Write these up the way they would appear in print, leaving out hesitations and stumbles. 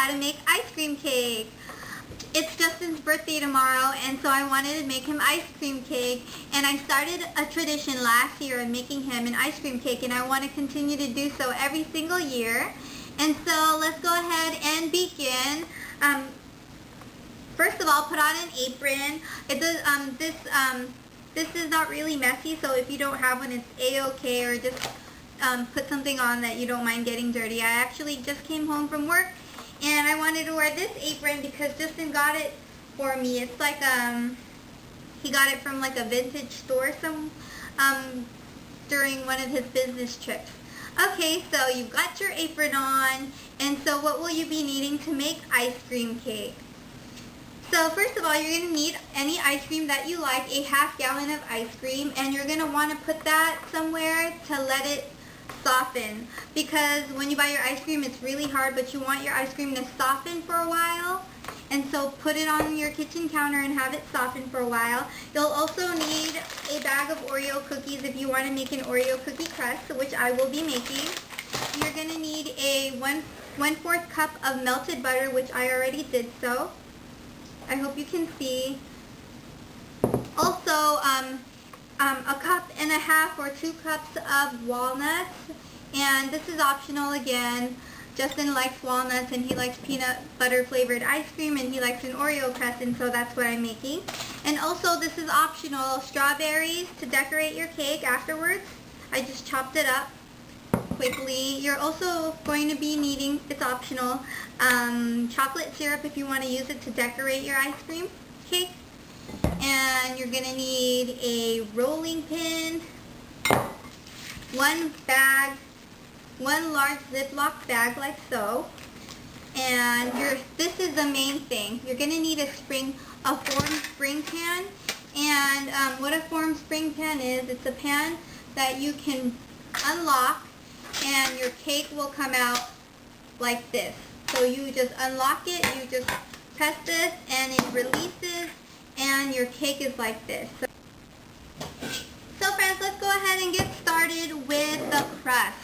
how to make ice cream cake. It's Justin's birthday tomorrow, and so I wanted to make him ice cream cake, and I started a tradition last year of making him an ice cream cake, and I want to continue to do so every single year. And so let's go ahead and begin. First of all, put on an apron. It does, this is not really messy, so if you don't have one, it's a-okay, or just put something on that you don't mind getting dirty. I actually just came home from work, and I wanted to wear this apron because Justin got it for me. It's like, he got it from like a vintage store during one of his business trips. Okay, so you've got your apron on, and so what will you be needing to make ice cream cake? So first of all, you're going to need any ice cream that you like, a half gallon of ice cream, and you're going to want to put that somewhere to let it soften, because when you buy your ice cream, it's really hard, but you want your ice cream to soften for a while, and so put it on your kitchen counter and have it soften for a while. You'll also need a bag of Oreo cookies if you want to make an Oreo cookie crust, which I will be making. You're going to need a 1/4 cup of melted butter, which I already did so. I hope you can see. Also, a cup and a half or 2 cups of walnuts, and this is optional again. Justin likes walnuts, and he likes peanut butter flavored ice cream, and he likes an Oreo crust, and so that's what I'm making. And also, this is optional, strawberries to decorate your cake afterwards. I just chopped it up quickly. You're also going to be needing, it's optional, chocolate syrup if you want to use it to decorate your ice cream cake. And you're going to need a rolling pin, one large Ziploc bag like so, and this is the main thing. You're going to need a formed spring pan, and what a formed spring pan is, it's a pan that you can unlock, and your cake will come out like this. So you just unlock it, you just press this, and it releases, and your cake is like this. So friends, let's go ahead and get started with the crust.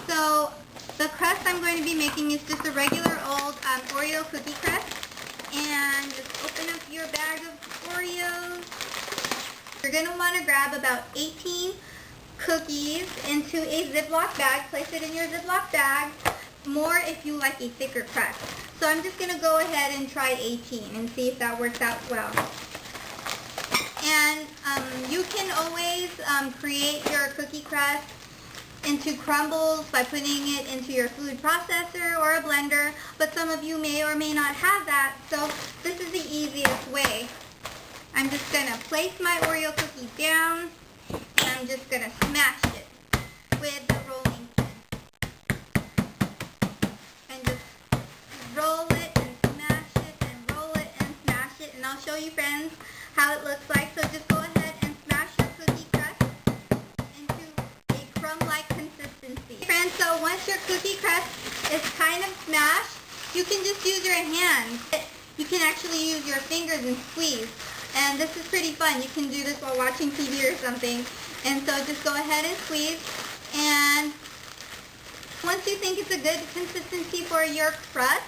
So the crust I'm going to be making is just a regular old Oreo cookie crust. And just open up your bag of Oreos. You're going to want to grab about 18 cookies into a Ziploc bag. Place it in your Ziploc bag. More if you like a thicker crust. So I'm just going to go ahead and try 18 and see if that works out well. And you can always create your cookie crust into crumbles by putting it into your food processor or a blender, but some of you may or may not have that, so this is the easiest way. I'm just going to place my Oreo cookie down, and I'm just going to smash it with the rolling pin. And just roll it and smash it and roll it and smash it, and I'll show you friends how it looks like. So just go ahead and smash your cookie crust into a crumb-like consistency. Friends, so once your cookie crust is kind of smashed, you can just use your hands. You can actually use your fingers and squeeze. And this is pretty fun. You can do this while watching TV or something. And so just go ahead and squeeze. And once you think it's a good consistency for your crust,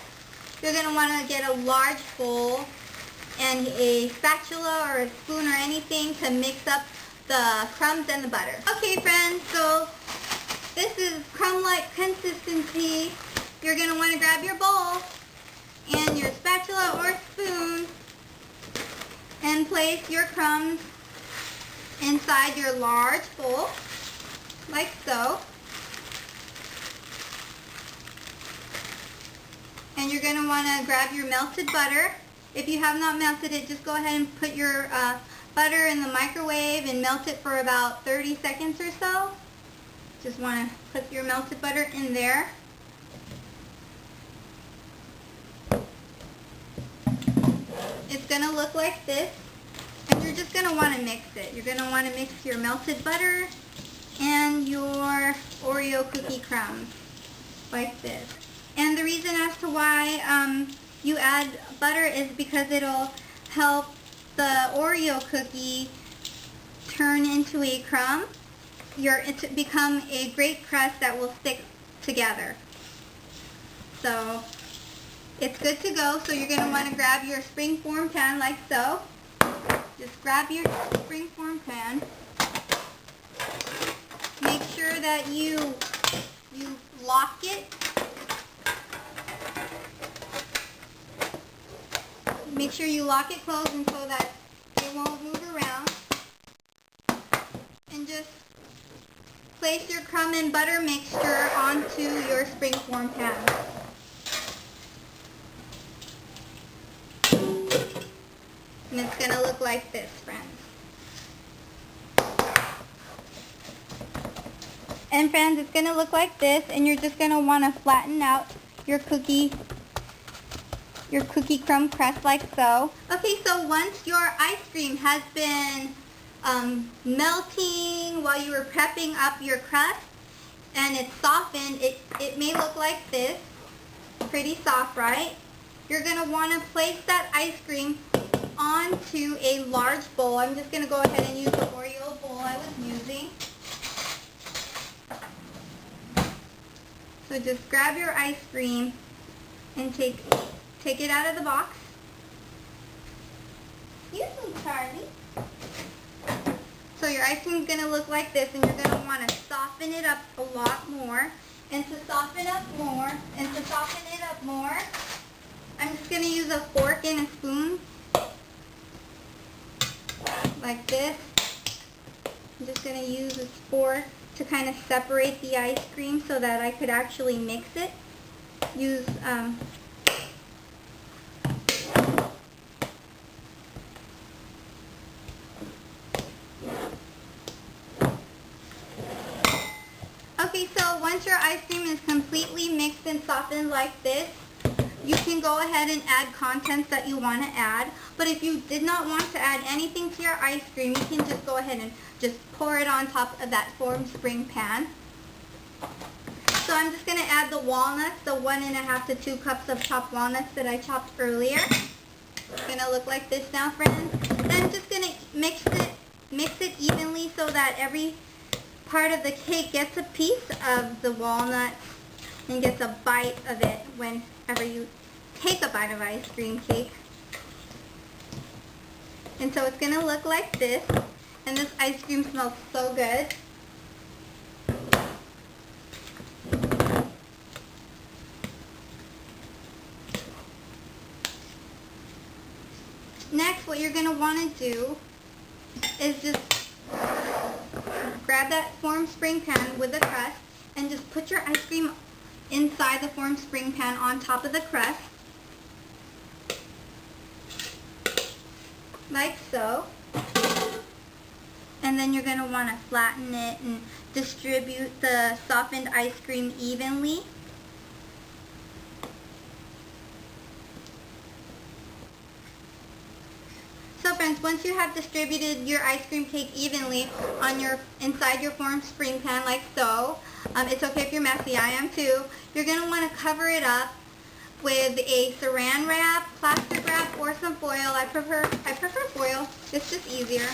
you're going to want to get a large bowl and a spatula or a spoon or anything to mix up the crumbs and the butter. Okay friends, so this is crumb-like consistency. You're going to want to grab your bowl and your spatula or spoon and place your crumbs inside your large bowl, like so. And you're going to want to grab your melted butter. If you have not melted it, just go ahead and put your butter in the microwave and melt it for about 30 seconds or so. Just want to put your melted butter in there. It's going to look like this, and you're just going to want to mix it. You're going to want to mix your melted butter and your Oreo cookie crumbs like this. And the reason as to why you add butter is because it'll help the Oreo cookie turn into a crumb. It's become a great crust that will stick together. So It's good to go, so you're going to want to grab your springform pan like so. Just grab your springform pan. Make sure that you lock it. Make sure you lock it closed and so that it won't move around. And just place your crumb and butter mixture onto your springform pan. And it's going to look like this, friends. And friends, it's going to look like this, and you're just going to want to flatten out your cookie crumb crust like so. Okay, so once your ice cream has been melting while you were prepping up your crust and it's softened, it may look like this. Pretty soft, right? You're going to want to place that ice cream onto a large bowl. I'm just going to go ahead and use the Oreo bowl I was using. So just grab your ice cream and take it out of the box. Excuse me, Charlie. So your ice cream is going to look like this, and you're going to want to soften it up a lot more. And to soften up more, I'm just going to use a fork and a spoon. Like this. I'm just going to use a fork to kind of separate the ice cream so that I could actually mix it. Use Okay, so once your ice cream is completely mixed and softened like this, you can go ahead and add contents that you want to add. But if you did not want to add anything to your ice cream, you can just go ahead and just pour it on top of that form spring pan. So I'm just going to add the walnuts, the 1.5 to 2 cups of chopped walnuts that I chopped earlier. It's going to look like this now, friends. Then I'm just going to mix it evenly so that every part of the cake gets a piece of the walnuts and gets a bite of it whenever you take a bite of ice cream cake. And so it's going to look like this. And this ice cream smells so good. Next, what you're going to want to do is just grab that form spring pan with the crust and just put your ice cream inside the form spring pan on top of the crust. Like so. And then you're going to want to flatten it and distribute the softened ice cream evenly. So friends, once you have distributed your ice cream cake evenly on inside your form spring pan like so, it's okay if you're messy, I am too, you're going to want to cover it up with a saran wrap, plastic wrap, or some foil. I prefer foil, it's just easier.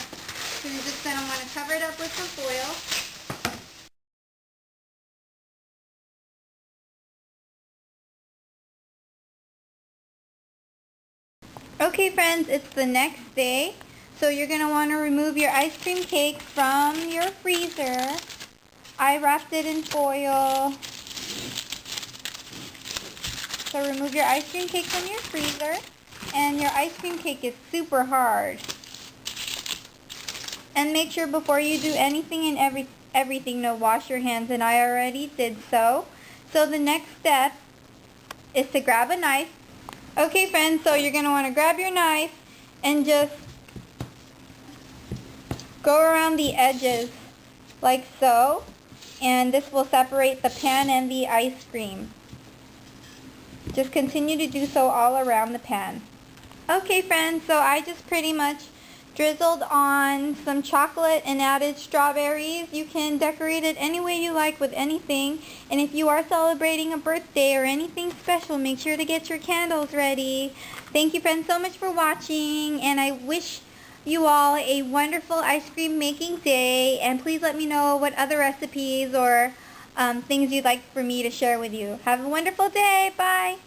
So you're just going to want to cover it up with some foil. Okay friends, it's the next day, so you're going to want to remove your ice cream cake from your freezer. I wrapped it in foil. So remove your ice cream cake from your freezer, and your ice cream cake is super hard. And make sure before you do anything and everything to wash your hands, and I already did so. So the next step is to grab a knife. Okay friends, so you're going to want to grab your knife and just go around the edges like so, and this will separate the pan and the ice cream. Just continue to do so all around the pan. Okay friends, so I just pretty much drizzled on some chocolate and added strawberries. You can decorate it any way you like with anything. And if you are celebrating a birthday or anything special, make sure to get your candles ready. Thank you friends so much for watching, and I wish you all a wonderful ice cream making day. And please let me know what other recipes or things you'd like for me to share with you. Have a wonderful day. Bye.